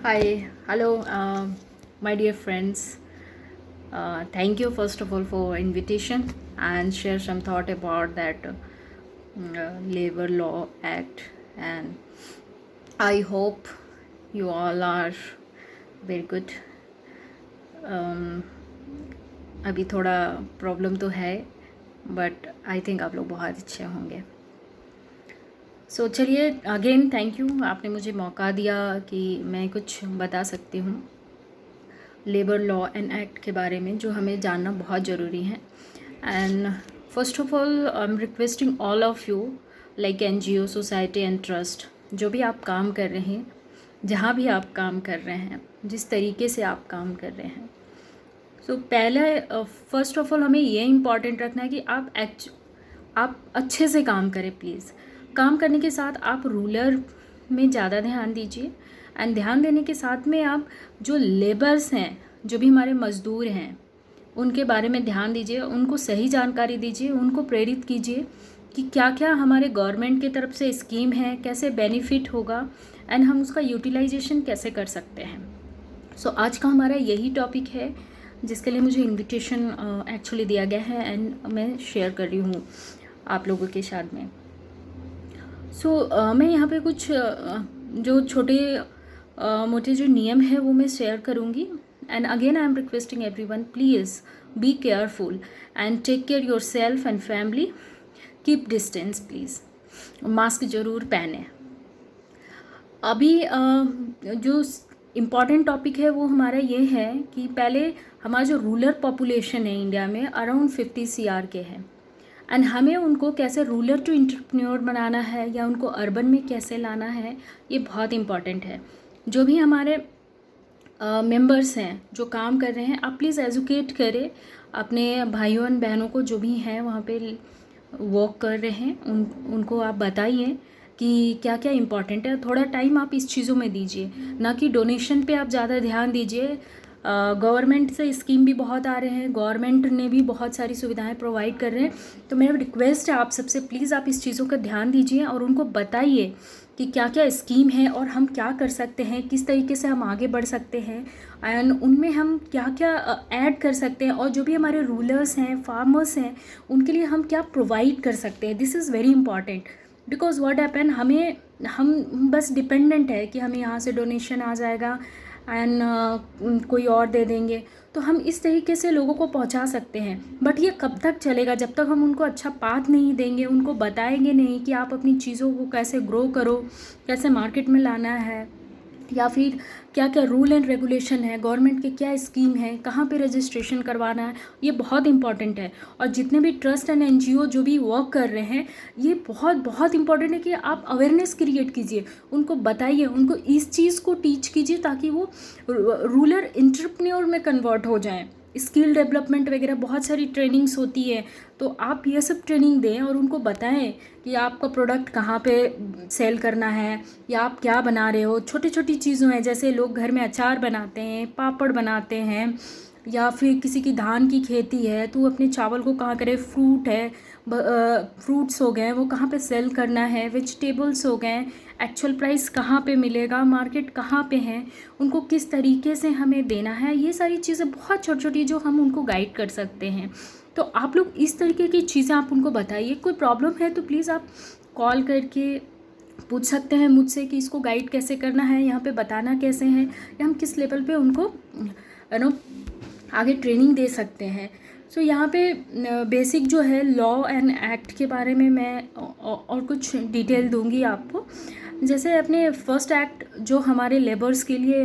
Hi, hello, my dear friends. Thank you first of all for invitation and share some thought about that Labor Law Act, and I hope you all are very good. अभी थोड़ा problem तो है, but I think आप लोग बहुत अच्छे होंगे. सो चलिए, अगेन थैंक यू, आपने मुझे मौका दिया कि मैं कुछ बता सकती हूँ लेबर लॉ एंड एक्ट के बारे में, जो हमें जानना बहुत ज़रूरी है. And first of all I am requesting all of you, like NGO, society and trust, जो भी आप काम कर रहे हैं, जहाँ भी आप काम कर रहे हैं, जिस तरीके से आप काम कर रहे हैं, सो पहले फर्स्ट ऑफ ऑल हमें ये इम्पॉर्टेंट रखना है कि आप अच्छे से काम करें प्लीज़. काम करने के साथ आप रूलर में ज़्यादा ध्यान दीजिए, एंड ध्यान देने के साथ में आप जो लेबर्स हैं, जो भी हमारे मज़दूर हैं, उनके बारे में ध्यान दीजिए, उनको सही जानकारी दीजिए, उनको प्रेरित कीजिए कि क्या क्या हमारे गवर्नमेंट की तरफ से स्कीम है, कैसे बेनिफिट होगा, एंड हम उसका यूटिलाइजेशन कैसे कर सकते हैं. सो आज का हमारा यही टॉपिक है, जिसके लिए मुझे इनविटेशन एक्चुअली दिया गया है, एंड मैं शेयर कर रही हूँ आप लोगों के साथ में. सो मैं यहाँ पे कुछ जो छोटे मोटे जो नियम है वो मैं शेयर करूँगी. And again I am requesting everyone, please be careful and take care your self and family. Keep distance please. Mask ज़रूर पहने. अभी जो इम्पॉर्टेंट टॉपिक है वो हमारा ये है कि पहले हमारा जो रूरल पॉपुलेशन है इंडिया में अराउंड 50 CR के है, एंड हमें उनको कैसे रूरल टू एंटरप्रेन्योर बनाना है या उनको अर्बन में कैसे लाना है, ये बहुत इम्पॉर्टेंट है. जो भी हमारे मेंबर्स हैं जो काम कर रहे हैं, आप प्लीज़ एजुकेट करें अपने भाइयों और बहनों को, जो भी हैं वहाँ पे वर्क कर रहे हैं, उनको आप बताइए कि क्या क्या इम्पॉर्टेंट है. थोड़ा टाइम आप इस चीज़ों में दीजिए, ना कि डोनेशन पे आप ज़्यादा ध्यान दीजिए. गवर्नमेंट से स्कीम भी बहुत आ रहे हैं, गवर्नमेंट ने भी बहुत सारी सुविधाएं प्रोवाइड कर रहे हैं. तो मेरा रिक्वेस्ट है आप सबसे, प्लीज़ आप इस चीज़ों का ध्यान दीजिए और उनको बताइए कि क्या क्या स्कीम है और हम क्या कर सकते हैं, किस तरीके से हम आगे बढ़ सकते हैं, एंड उनमें हम क्या क्या ऐड कर सकते हैं, और जो भी हमारे रूलर्स हैं, फार्मर्स हैं, उनके लिए हम क्या प्रोवाइड कर सकते हैं. This is very important, because what happen, हम बस डिपेंडेंट है कि हमें यहाँ से डोनेशन आ जाएगा एंड कोई और दे देंगे, तो हम इस तरीके से लोगों को पहुंचा सकते हैं. बट ये कब तक चलेगा, जब तक हम उनको अच्छा पाथ नहीं देंगे, उनको बताएंगे नहीं कि आप अपनी चीज़ों को कैसे ग्रो करो, कैसे मार्केट में लाना है, या फिर क्या क्या रूल एंड रेगुलेशन है, गवर्नमेंट के क्या स्कीम है, कहाँ पे रजिस्ट्रेशन करवाना है. ये बहुत इंपॉर्टेंट है. और जितने भी ट्रस्ट एंड NGO जो भी वर्क कर रहे हैं, ये बहुत बहुत इंपॉर्टेंट है कि आप अवेयरनेस क्रिएट कीजिए, उनको बताइए, उनको इस चीज़ को टीच कीजिए ताकि वो रूरल एंटरप्रेन्योर में कन्वर्ट हो जाएं. स्किल डेवलपमेंट वगैरह बहुत सारी ट्रेनिंग्स होती है, तो आप ये सब ट्रेनिंग दें और उनको बताएं कि आपका प्रोडक्ट कहाँ पे सेल करना है, या आप क्या बना रहे हो. छोटी छोटी चीज़ों हैं, जैसे लोग घर में अचार बनाते हैं, पापड़ बनाते हैं, या फिर किसी की धान की खेती है तो अपने चावल को कहाँ करे, फ्रूट है, फ्रूट्स हो गए वो कहाँ पे सेल करना है, वेजिटेबल्स हो गए, एक्चुअल प्राइस कहाँ पे मिलेगा, मार्केट कहाँ पे है, उनको किस तरीके से हमें देना है. ये सारी चीज़ें बहुत छोटी छोटी जो हम उनको गाइड कर सकते हैं. तो आप लोग इस तरीके की चीज़ें आप उनको बताइए. कोई प्रॉब्लम है तो प्लीज़ आप कॉल करके पूछ सकते हैं मुझसे कि इसको गाइड कैसे करना है, यहाँ पे बताना कैसे है, या हम किस लेवल पे उनको नो आगे ट्रेनिंग दे सकते हैं. सो यहाँ पे बेसिक जो है लॉ एंड एक्ट के बारे में मैं और कुछ डिटेल दूंगी आपको. जैसे अपने फर्स्ट एक्ट जो हमारे लेबर्स के लिए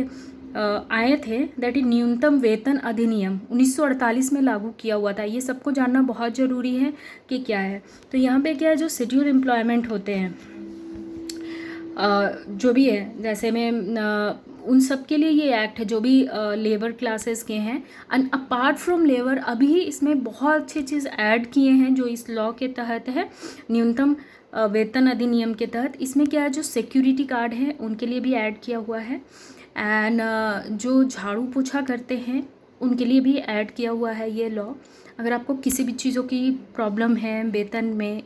आए थे, दैट इज न्यूनतम वेतन अधिनियम 1948 में लागू किया हुआ था. ये सबको जानना बहुत ज़रूरी है कि क्या है. तो यहाँ पे क्या है, जो शेड्यूल एम्प्लॉयमेंट होते हैं, जो भी है, जैसे मैं उन सब के लिए ये एक्ट है जो भी लेबर क्लासेस के हैं. एंड अपार्ट फ्रॉम लेबर अभी इसमें बहुत अच्छी चीज़ ऐड किए हैं जो इस लॉ के तहत है, न्यूनतम वेतन अधिनियम के तहत. इसमें क्या है, जो सिक्योरिटी गार्ड है उनके लिए भी ऐड किया हुआ है, एंड जो झाड़ू पोछा करते हैं उनके लिए भी ऐड किया हुआ है ये लॉ. अगर आपको किसी भी चीज़ों की प्रॉब्लम है वेतन में,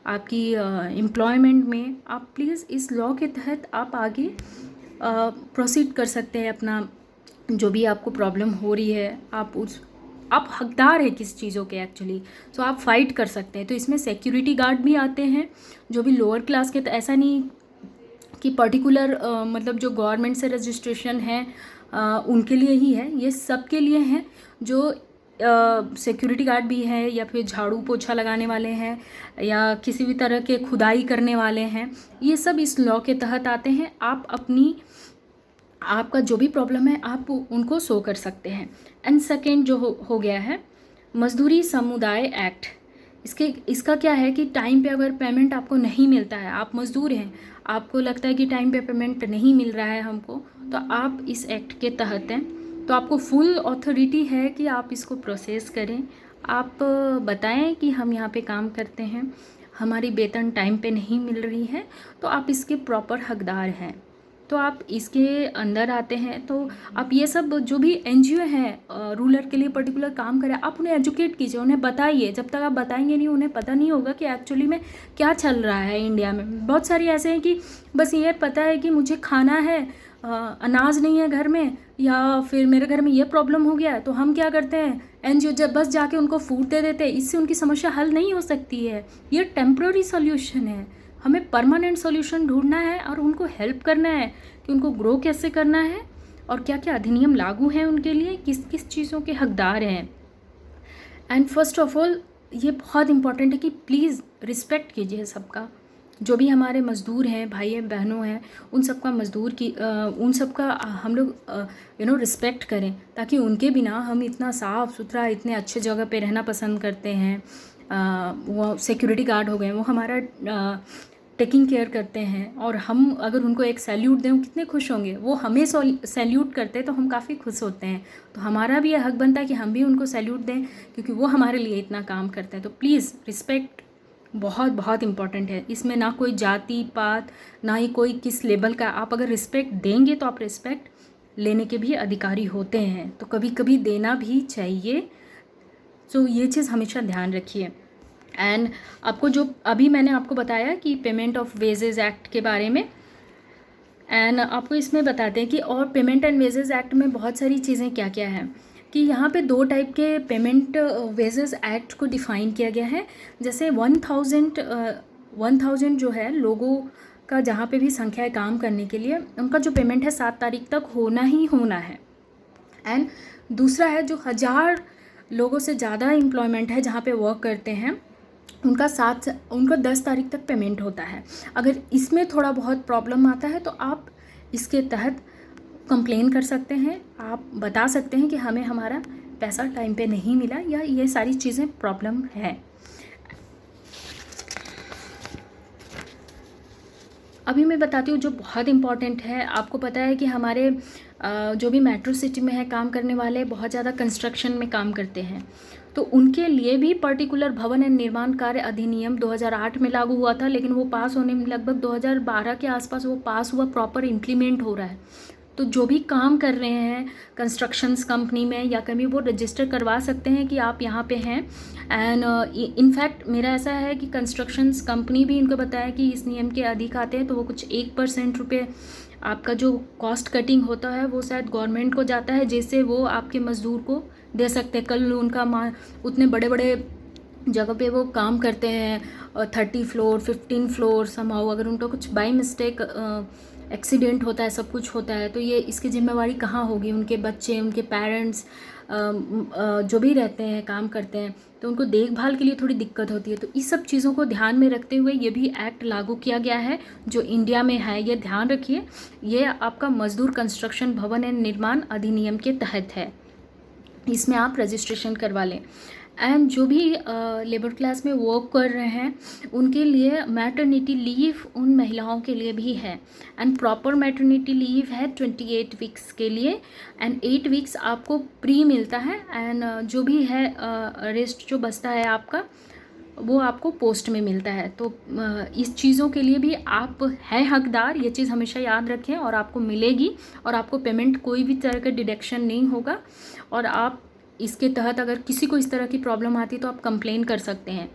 आपकी एम्प्लॉयमेंट में, आप प्लीज़ इस लॉ के तहत आप आगे प्रोसीड कर सकते हैं अपना जो भी आपको प्रॉब्लम हो रही है, आप हकदार हैं किस चीज़ों के एक्चुअली, सो आप फाइट कर सकते हैं। तो इसमें सिक्योरिटी गार्ड भी आते हैं जो भी लोअर क्लास के, तो ऐसा नहीं कि पर्टिकुलर मतलब जो गवर्नमेंट से रजिस्ट्रेशन है उनके लिए ही है, ये सब के लिए हैं। जो सिक्योरिटी गार्ड भी है, या फिर झाड़ू पोछा लगाने वाले हैं, या किसी भी तरह के खुदाई करने वाले हैं, ये सब इस लॉ के तहत आते हैं। आपका जो भी प्रॉब्लम है आप उनको शो कर सकते हैं। एंड सेकेंड जो हो गया है मजदूरी समुदाय एक्ट। इसका क्या है कि टाइम पे अगर पेमेंट आपको नहीं मिलता है, आप मज़दूर हैं, आपको लगता है कि टाइम पे पेमेंट नहीं मिल रहा है हमको, तो आप इस एक्ट के तहत हैं, तो आपको फुल अथॉरिटी है कि आप इसको प्रोसेस करें। आप बताएं कि हम यहाँ पे काम करते हैं, हमारी वेतन टाइम पे नहीं मिल रही है, तो आप इसके प्रॉपर हकदार हैं, तो आप इसके अंदर आते हैं। तो आप ये सब जो भी एनजीओ हैं रूरल के लिए पर्टिकुलर काम करें, आप उन्हें एजुकेट कीजिए, उन्हें बताइए। जब तक आप बताएंगे नहीं, उन्हें पता नहीं होगा कि एक्चुअली में क्या चल रहा है इंडिया में। बहुत सारी ऐसे हैं कि बस ये पता है कि मुझे खाना है, अनाज नहीं है घर में, या फिर मेरे घर में ये प्रॉब्लम हो गया है, तो हम क्या करते हैं, एनजीओ जब बस जाके उनको फूड दे देते हैं। इससे उनकी समस्या हल नहीं हो सकती है, ये टेम्प्रोरी सोल्यूशन है। हमें परमानेंट सॉल्यूशन ढूंढना है और उनको हेल्प करना है कि उनको ग्रो कैसे करना है और क्या क्या अधिनियम लागू हैं उनके लिए, किस किस चीज़ों के हकदार हैं। एंड फर्स्ट ऑफ ऑल ये बहुत इंपॉर्टेंट है कि प्लीज़ रिस्पेक्ट कीजिए सबका, जो भी हमारे मज़दूर हैं, भाई बहनों हैं, उन सबका उन सबका हम लोग रिस्पेक्ट करें, ताकि उनके बिना हम इतना साफ़ सुथरा इतने अच्छे जगह पे रहना पसंद करते हैं। वो सिक्योरिटी गार्ड हो गए, वो हमारा टेकिंग केयर करते हैं, और हम अगर उनको एक सैल्यूट दें, वो कितने खुश होंगे। वो हमें सैल्यूट करते हैं तो हम काफ़ी खुश होते हैं। तो हमारा भी यह हक बनता है कि हम भी उनको सैल्यूट दें, क्योंकि वो हमारे लिए इतना काम करते हैं। तो प्लीज़ रिस्पेक्ट बहुत बहुत इम्पॉर्टेंट है। इसमें ना कोई जाति पात, ना ही कोई किस लेवल का। आप अगर रिस्पेक्ट देंगे तो आप रिस्पेक्ट लेने के भी अधिकारी होते हैं, तो कभी कभी देना भी चाहिए। सो ये चीज़ हमेशा ध्यान रखिए। एंड आपको जो अभी मैंने आपको बताया कि पेमेंट ऑफ वेजेस एक्ट के बारे में, एंड आपको इसमें बताते हैं कि और पेमेंट एंड वेजेस एक्ट में बहुत सारी चीज़ें क्या क्या हैं, कि यहाँ पे 2 टाइप के पेमेंट वेजेस एक्ट को डिफ़ाइन किया गया है। जैसे 1000 जो है लोगों का, जहाँ पे भी संख्या है काम करने के लिए, उनका जो पेमेंट है 7 तारीख तक होना ही होना है। एंड दूसरा है जो 1000 लोगों से ज़्यादा एम्प्लॉयमेंट है जहाँ पे वर्क करते हैं, उनका 10 तारीख तक पेमेंट होता है। अगर इसमें थोड़ा बहुत प्रॉब्लम आता है तो आप इसके तहत कंप्लेन कर सकते हैं। आप बता सकते हैं कि हमें हमारा पैसा टाइम पे नहीं मिला, या ये सारी चीज़ें प्रॉब्लम है। अभी मैं बताती हूँ जो बहुत इम्पॉर्टेंट है। आपको पता है कि हमारे जो भी मेट्रो सिटी में है काम करने वाले, बहुत ज़्यादा कंस्ट्रक्शन में काम करते हैं, तो उनके लिए भी पर्टिकुलर भवन एवं निर्माण कार्य अधिनियम 2008 में लागू हुआ था, लेकिन वो पास होने में लगभग 2012 के आसपास वो पास हुआ, प्रॉपर इम्प्लीमेंट हो रहा है। तो जो भी काम कर रहे हैं कंस्ट्रक्शंस कंपनी में या कभी, वो रजिस्टर करवा सकते हैं कि आप यहाँ पे हैं। एंड इनफैक्ट मेरा ऐसा है कि कंस्ट्रक्शंस कंपनी भी इनको बताया कि इस नियम के अधिक आते हैं, तो वो कुछ 1% रुपये आपका जो कॉस्ट कटिंग होता है वो शायद गवर्नमेंट को जाता है, जिससे वो आपके मज़दूर को दे सकते हैं। कल उनका उतने बड़े बड़े जगह पे वो काम करते हैं, 30 फ्लोर 15 फ्लोर समहाउ, अगर उनका कुछ बाई मिस्टेक एक्सीडेंट होता है, सब कुछ होता है, तो ये इसकी जिम्मेवारी कहाँ होगी? उनके बच्चे, उनके पेरेंट्स जो भी रहते हैं काम करते हैं, तो उनको देखभाल के लिए थोड़ी दिक्कत होती है। तो इस सब चीज़ों को ध्यान में रखते हुए ये भी एक्ट लागू किया गया है जो इंडिया में है। ये ध्यान रखिए, ये आपका मजदूर कंस्ट्रक्शन भवन एवं निर्माण अधिनियम के तहत है, इसमें आप रजिस्ट्रेशन करवा लें। एंड जो भी लेबर क्लास में वर्क कर रहे हैं उनके लिए मैटरनिटी लीव उन महिलाओं के लिए भी है। एंड प्रॉपर मैटरनिटी लीव है 28 वीक्स के लिए, एंड 8 वीक्स आपको प्री मिलता है। एंड जो भी है रेस्ट जो बचता है आपका, वो आपको पोस्ट में मिलता है। तो इस चीज़ों के लिए भी आप हैं हकदार, ये चीज़ हमेशा याद रखें, और आपको मिलेगी, और आपको पेमेंट कोई भी तरह का डिडक्शन नहीं होगा। और आप इसके तहत अगर किसी को इस तरह की प्रॉब्लम आती है तो आप कंप्लेन कर सकते हैं।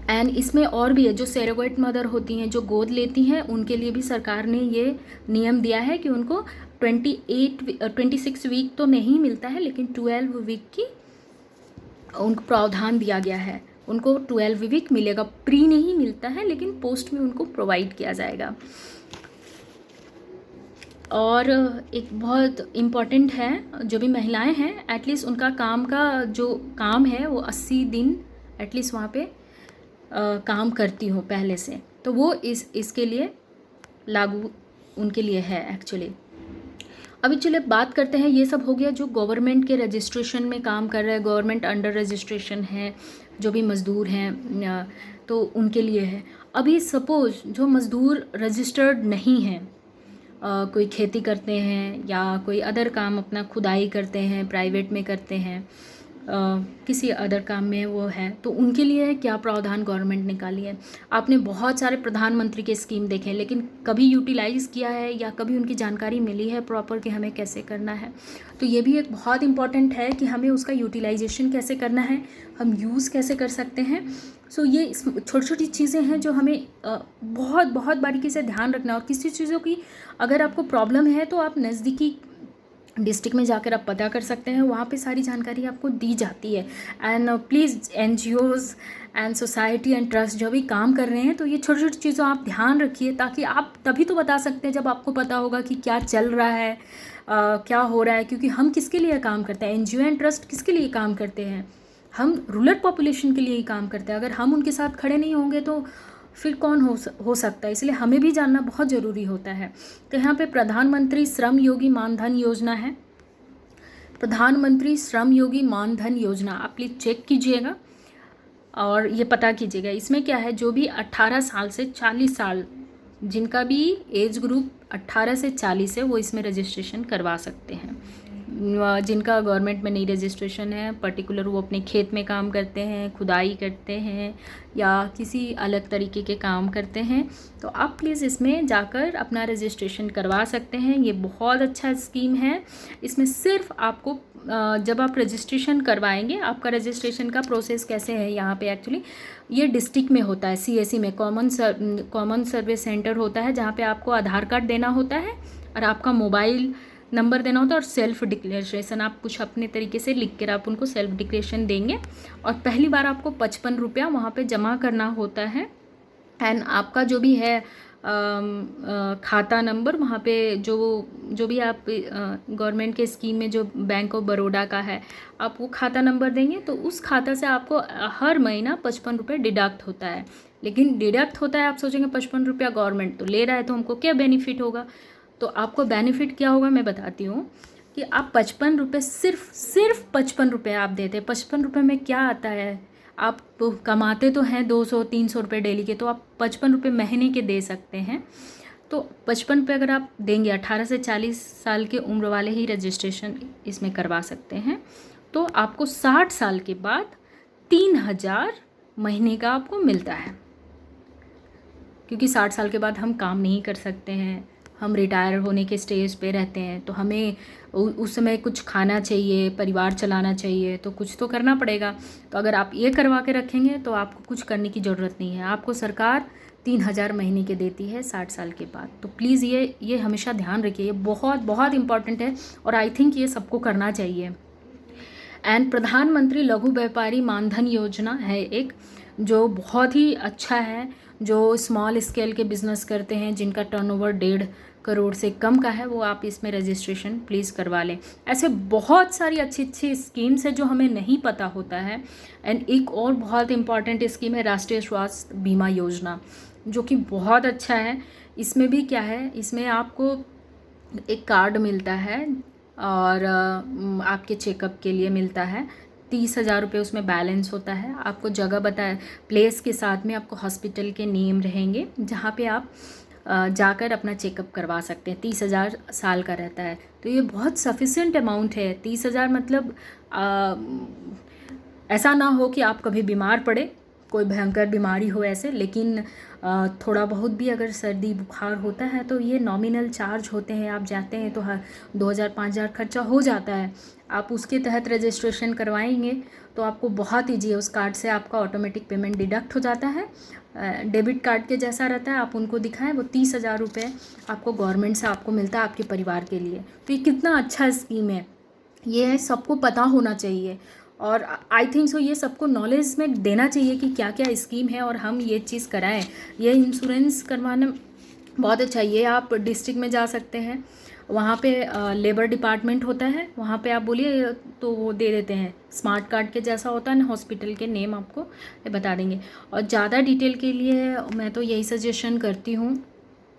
एंड इसमें और भी है, जो सैरोगेट मदर होती हैं, जो गोद लेती हैं, उनके लिए भी सरकार ने ये नियम दिया है कि उनको 26 वीक तो नहीं मिलता है, लेकिन 12 वीक की उनको प्रावधान दिया गया है। उनको 12 वीक मिलेगा, प्री नहीं मिलता है, लेकिन पोस्ट में उनको प्रोवाइड किया जाएगा। और एक बहुत इम्पॉर्टेंट है, जो भी महिलाएं हैं एटलीस्ट उनका काम का जो काम है वो 80 दिन एटलीस्ट वहाँ पे काम करती हो पहले से, तो वो इसके लिए लागू उनके लिए है एक्चुअली। अभी चलिए बात करते हैं, ये सब हो गया जो गवर्नमेंट के रजिस्ट्रेशन में काम कर रहे हैं, गवर्नमेंट अंडर रजिस्ट्रेशन है, जो भी मज़दूर हैं तो उनके लिए है। अभी सपोज़ जो मज़दूर रजिस्टर्ड नहीं हैं, कोई खेती करते हैं या कोई अदर काम अपना खुदाई करते हैं, प्राइवेट में करते हैं, किसी अदर काम में वो है, तो उनके लिए क्या प्रावधान गवर्नमेंट निकाली है। आपने बहुत सारे प्रधानमंत्री के स्कीम देखे, लेकिन कभी यूटिलाइज़ किया है या कभी उनकी जानकारी मिली है प्रॉपर कि हमें कैसे करना है, तो ये भी एक बहुत इम्पॉर्टेंट है कि हमें उसका यूटिलाइजेशन कैसे करना है, हम यूज़ कैसे कर सकते हैं। सो ये छोटी छोटी चीज़ें हैं जो हमें बहुत बहुत बारीकी से ध्यान रखना है। और किसी चीज़ों की अगर आपको प्रॉब्लम है तो आप नज़दीकी डिस्ट्रिक्ट में जाकर आप पता कर सकते हैं, वहाँ पे सारी जानकारी आपको दी जाती है। And please NGOs and society and trust जो भी काम कर रहे हैं, तो ये छोटी छोटी चीज़ों आप ध्यान रखिए, ताकि आप तभी तो बता सकते हैं जब आपको पता होगा कि क्या चल रहा है, क्या हो रहा है। क्योंकि हम किसके लिए काम करते हैं, NGO एंड ट्रस्ट किसके लिए काम करते हैं, हम रूरल पॉपुलेशन के लिए ही काम करते हैं। अगर हम उनके साथ खड़े नहीं होंगे तो फिर कौन हो सकता है, इसलिए हमें भी जानना बहुत ज़रूरी होता है। तो यहाँ पे प्रधानमंत्री श्रम योगी मानधन योजना है, प्रधानमंत्री श्रम योगी मानधन योजना, आप प्लीज़ चेक कीजिएगा और ये पता कीजिएगा। इसमें क्या है, जो भी 18 साल से 40 साल, जिनका भी एज ग्रुप 18 से 40 है, वो इसमें रजिस्ट्रेशन करवा सकते हैं। जिनका गवर्नमेंट में नहीं रजिस्ट्रेशन है, पर्टिकुलर वो अपने खेत में काम करते हैं, खुदाई करते हैं या किसी अलग तरीके के काम करते हैं, तो आप प्लीज़ इसमें जाकर अपना रजिस्ट्रेशन करवा सकते हैं। ये बहुत अच्छा स्कीम है। इसमें सिर्फ आपको जब आप रजिस्ट्रेशन करवाएंगे, आपका रजिस्ट्रेशन का प्रोसेस कैसे है, यहाँ पे एक्चुअली ये डिस्ट्रिक्ट में होता है, CSC में कॉमन सर्विस सेंटर होता है, जहाँ पे आपको आधार कार्ड देना होता है और आपका मोबाइल नंबर देना होता है और सेल्फ डिक्लेरेशन आप कुछ अपने तरीके से लिख कर आप उनको सेल्फ डिक्लेरेशन देंगे। और पहली बार आपको 55 रुपया वहाँ पे जमा करना होता है। एंड आपका जो भी है खाता नंबर, वहाँ पे जो भी आप गवर्नमेंट के स्कीम में जो बैंक ऑफ बड़ौदा का है, आप वो खाता नंबर देंगे तो उस खाता से आपको हर महीना 55 रुपये डिडक्ट होता है। लेकिन डिडक्ट होता है, आप सोचेंगे 55 रुपया गवर्नमेंट तो ले रहा है तो हमको क्या बेनिफिट होगा, तो आपको बेनिफिट क्या होगा मैं बताती हूँ कि आप 55 रुपये सिर्फ 55 रुपये आप देते हैं। 55 रुपये में क्या आता है, आप तो कमाते तो हैं 200-300 रुपये डेली के, तो आप 55 रुपये महीने के दे सकते हैं। तो 55 रुपये अगर आप देंगे, 18 से 40 साल के उम्र वाले ही रजिस्ट्रेशन इसमें करवा सकते हैं, तो आपको 60 साल के बाद 3000 महीने का आपको मिलता है। क्योंकि 60 साल के बाद हम काम नहीं कर सकते हैं, हम रिटायर होने के स्टेज पे रहते हैं, तो हमें उस समय कुछ खाना चाहिए, परिवार चलाना चाहिए, तो कुछ तो करना पड़ेगा। तो अगर आप ये करवा के रखेंगे तो आपको कुछ करने की ज़रूरत नहीं है, आपको सरकार 3000 महीने के देती है 60 साल के बाद। तो प्लीज़ ये हमेशा ध्यान रखिए, ये बहुत बहुत इम्पॉर्टेंट है और आई थिंक ये सबको करना चाहिए। एंड प्रधानमंत्री लघु व्यापारी मानधन योजना है एक, जो बहुत ही अच्छा है, जो स्मॉल स्केल के बिज़नेस करते हैं, जिनका टर्नओवर 1.5 करोड़ से कम का है, वो आप इसमें रजिस्ट्रेशन प्लीज़ करवा लें। ऐसे बहुत सारी अच्छी अच्छी स्कीम्स है जो हमें नहीं पता होता है। एंड एक और बहुत इम्पॉर्टेंट स्कीम है राष्ट्रीय स्वास्थ्य बीमा योजना, जो कि बहुत अच्छा है। इसमें भी क्या है, इसमें आपको एक कार्ड मिलता है और आपके चेकअप के लिए मिलता है। 30,000 रुपये उसमें बैलेंस होता है। आपको जगह बताए, प्लेस के साथ में आपको हॉस्पिटल के नेम रहेंगे जहाँ पे आप जाकर अपना चेकअप करवा सकते हैं। 30,000 साल का रहता है, तो ये बहुत सफिशिएंट अमाउंट है। 30,000 मतलब ऐसा ना हो कि आप कभी बीमार पड़े कोई भयंकर बीमारी हो ऐसे, लेकिन थोड़ा बहुत भी अगर सर्दी बुखार होता है तो ये नॉमिनल चार्ज होते हैं। आप जाते हैं तो 2,000-5,000 खर्चा हो जाता है। आप उसके तहत रजिस्ट्रेशन करवाएंगे तो आपको बहुत ईजी है, उस कार्ड से आपका ऑटोमेटिक पेमेंट डिडक्ट हो जाता है। डेबिट कार्ड के जैसा रहता है, आप उनको दिखाएं, वो 30,000 रुपये आपको गवर्नमेंट से आपको मिलता है आपके परिवार के लिए। तो ये कितना अच्छा स्कीम है, ये सबको पता होना चाहिए और आई थिंक सो ये सबको नॉलेज में देना चाहिए कि क्या क्या स्कीम है और हम ये चीज़ कराएं। ये इंश्योरेंस करवाना बहुत अच्छा है। ये आप डिस्ट्रिक्ट में जा सकते हैं, वहाँ पे लेबर डिपार्टमेंट होता है, वहाँ पे आप बोलिए तो वो दे देते हैं। स्मार्ट कार्ड के जैसा होता है ना, हॉस्पिटल के नेम आपको बता देंगे। और ज़्यादा डिटेल के लिए मैं तो यही सजेशन करती हूँ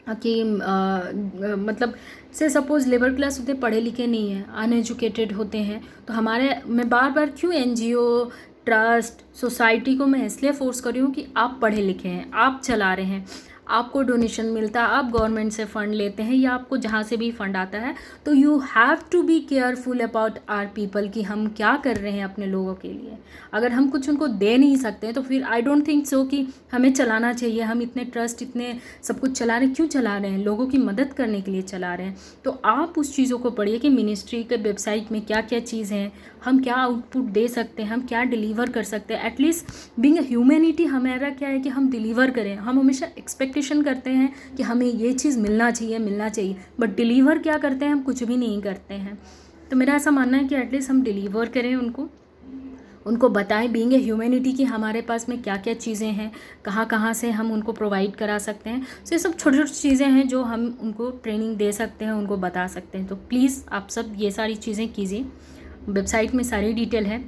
कि मतलब से सपोज़ लेबर क्लास होते पढ़े लिखे नहीं हैं, अनएजुकेटेड होते हैं, तो हमारे मैं बार बार क्यों एनजीओ, ट्रस्ट, सोसाइटी को मैं इसलिए फोर्स कर रही हूँ कि आप पढ़े लिखे हैं, आप चला रहे हैं, आपको डोनेशन मिलता है, आप गवर्नमेंट से फ़ंड लेते हैं या आपको जहाँ से भी फ़ंड आता है, तो you have to be careful about our people कि हम क्या कर रहे हैं अपने लोगों के लिए। अगर हम कुछ उनको दे नहीं सकते तो फिर आई डोंट थिंक सो कि हमें चलाना चाहिए। हम इतने ट्रस्ट, इतने सब कुछ चला रहे हैं, क्यों चला रहे हैं? लोगों की मदद करने के लिए चला रहे हैं। तो आप उस चीज़ों को पढ़िए कि मिनिस्ट्री के वेबसाइट में क्या क्या चीज़ हैं, हम क्या आउटपुट दे सकते हैं, हम क्या डिलीवर कर सकते हैं। एटलीस्ट बीइंग ह्यूमैनिटी हमारा क्या है कि हम डिलीवर करें। हम हमेशा एक्सपेक्टेशन करते हैं कि हमें ये चीज़ मिलना चाहिए, बट डिलीवर क्या करते हैं? हम कुछ भी नहीं करते हैं। तो मेरा ऐसा मानना है कि एटलीस्ट हम डिलीवर करें, उनको बताएं बीइंग ए ह्यूमैनिटी कि हमारे पास में क्या क्या चीज़ें हैं, कहाँ कहाँ से हम उनको प्रोवाइड करा सकते हैं। सो ये सब छोटी छोटी चीज़ें हैं जो हम उनको ट्रेनिंग दे सकते हैं, उनको बता सकते हैं। तो प्लीज़ आप सब ये सारी चीज़ें कीजिए। वेबसाइट में सारी डिटेल है।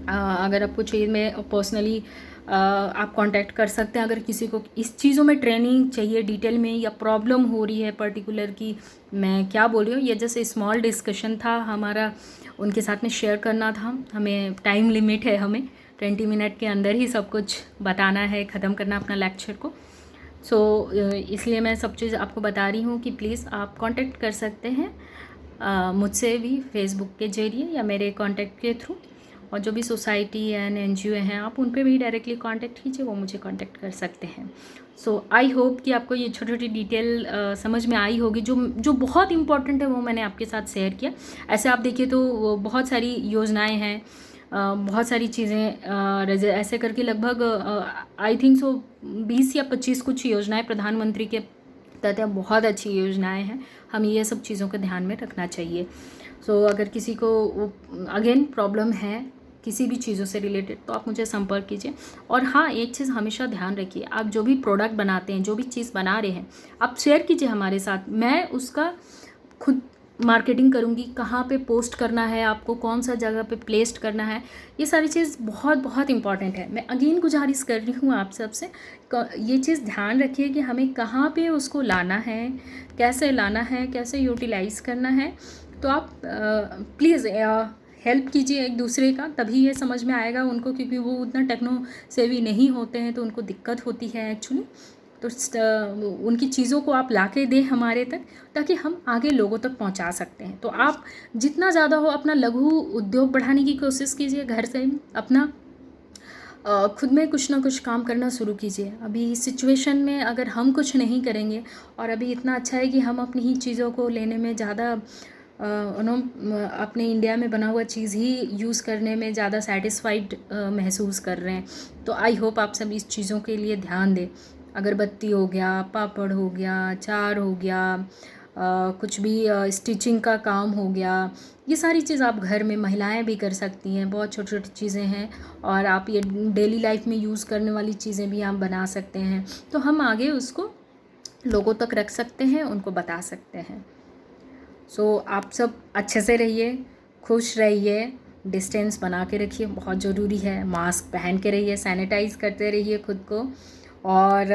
अगर आपको चाहिए, मैं पर्सनली आप कांटेक्ट कर सकते हैं। अगर किसी को इस चीज़ों में ट्रेनिंग चाहिए डिटेल में, या प्रॉब्लम हो रही है पर्टिकुलर कि मैं क्या बोल रही हूँ, ये जैसे स्मॉल डिस्कशन था हमारा, उनके साथ में शेयर करना था। हमें टाइम लिमिट है, हमें 20 मिनट के अंदर ही सब कुछ बताना है, ख़त्म करना अपना लेक्चर को। सो इसलिए मैं सब चीज़ आपको बता रही हूँ कि प्लीज़ आप कांटेक्ट कर सकते हैं मुझसे भी फेसबुक के जरिए या मेरे कांटेक्ट के थ्रू। और जो भी सोसाइटी एंड एनजीओ हैं, आप उन पे भी डायरेक्टली कांटेक्ट कीजिए, वो मुझे कांटेक्ट कर सकते हैं। सो आई होप कि आपको ये छोटी छोटी डिटेल समझ में आई होगी। जो बहुत इंपॉर्टेंट है वो मैंने आपके साथ शेयर किया। ऐसे आप देखिए तो बहुत सारी योजनाएं हैं, बहुत सारी चीज़ें ऐसे करके लगभग आई थिंक सो 20 या 25 कुछ योजनाएं प्रधानमंत्री के तहत बहुत अच्छी योजनाएं हैं। हम ये सब चीज़ों को ध्यान में रखना चाहिए। सो अगर किसी को अगेन प्रॉब्लम है किसी भी चीज़ों से रिलेटेड, तो आप मुझे संपर्क कीजिए। और हाँ, एक चीज़ हमेशा ध्यान रखिए, आप जो भी प्रोडक्ट बनाते हैं, जो भी चीज़ बना रहे हैं, आप शेयर कीजिए हमारे साथ। मैं उसका खुद मार्केटिंग करूँगी, कहाँ पे पोस्ट करना है, आपको कौन सा जगह पे प्लेस्ट करना है, ये सारी चीज़ बहुत बहुत इंपॉर्टेंट है। मैं अगेन गुजारिश कर रही हूँ आप सबसे, ये चीज़ ध्यान रखिए कि हमें कहाँ पे उसको लाना है, कैसे लाना है, कैसे यूटिलाइज़ करना है। तो आप प्लीज़ हेल्प कीजिए एक दूसरे का, तभी ये समझ में आएगा उनको, क्योंकि वो उतना टेक्नो सेवी नहीं होते हैं तो उनको दिक्कत होती है एक्चुअली। तो उनकी चीज़ों को आप ला के दें हमारे तक, ताकि हम आगे लोगों तक पहुंचा सकते हैं। तो आप जितना ज़्यादा हो अपना लघु उद्योग बढ़ाने की कोशिश कीजिए, घर से अपना खुद में कुछ ना कुछ काम करना शुरू कीजिए। अभी इस सिचुएशन में अगर हम कुछ नहीं करेंगे, और अभी इतना अच्छा है कि हम अपनी ही चीज़ों को लेने में ज़्यादा अपने इंडिया में बना हुआ चीज़ ही यूज़ करने में ज़्यादा सेटिस्फाइड महसूस कर रहे हैं। तो आई होप आप सब इस चीज़ों के लिए ध्यान दें। अगरबत्ती हो गया, पापड़ हो गया, अचार हो गया, कुछ भी स्टिचिंग का काम हो गया, ये सारी चीज़ आप घर में महिलाएं भी कर सकती हैं। बहुत छोटी छोटी चीज़ें हैं, और आप ये डेली लाइफ में यूज़ करने वाली चीज़ें भी आप बना सकते हैं। तो हम आगे उसको लोगों तक रख सकते हैं, उनको बता सकते हैं। सो आप सब अच्छे से रहिए, खुश रहिए, डिस्टेंस बना के रखिए, बहुत ज़रूरी है। मास्क पहन के रहिए, सैनिटाइज़ करते रहिए खुद को। और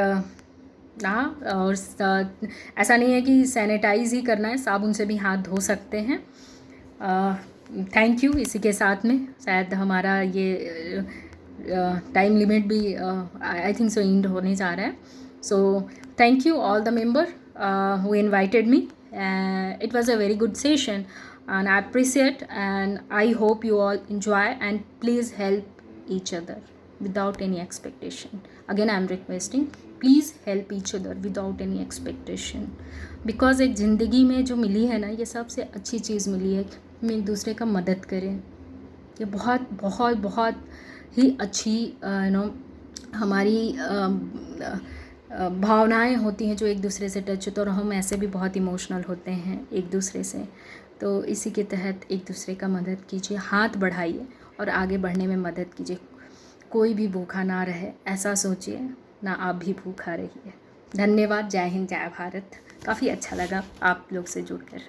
और ऐसा नहीं है कि सैनिटाइज़ ही करना है, साबुन से भी हाथ धो सकते हैं। Thank you. इसी के साथ में शायद हमारा ये टाइम लिमिट भी आई थिंक सो एंड होने जा रहा है। So thank you all the member who invited me. It was a very good session and I appreciate, and I hope you all enjoy, and please help each other. Without any expectation. Again I am requesting, please help each other without any expectation. Because एक ज़िंदगी में जो मिली है ना, ये सबसे अच्छी चीज़ मिली है कि हम एक दूसरे का मदद करें. ये बहुत बहुत बहुत ही अच्छी हमारी भावनाएं होती हैं जो एक दूसरे से टच होते हैं, और हम ऐसे भी बहुत इमोशनल होते हैं एक दूसरे से. तो इसी के तहत एक दूसरे का मदद कीजिए, हाथ बढ़ाइए और आगे बढ़ने में मदद कीजिए. कोई भी भूखा ना रहे ऐसा सोचिए, ना आप भी भूखा रहिए. धन्यवाद. जय हिंद, जय भारत. काफ़ी अच्छा लगा आप लोग से जुड़कर.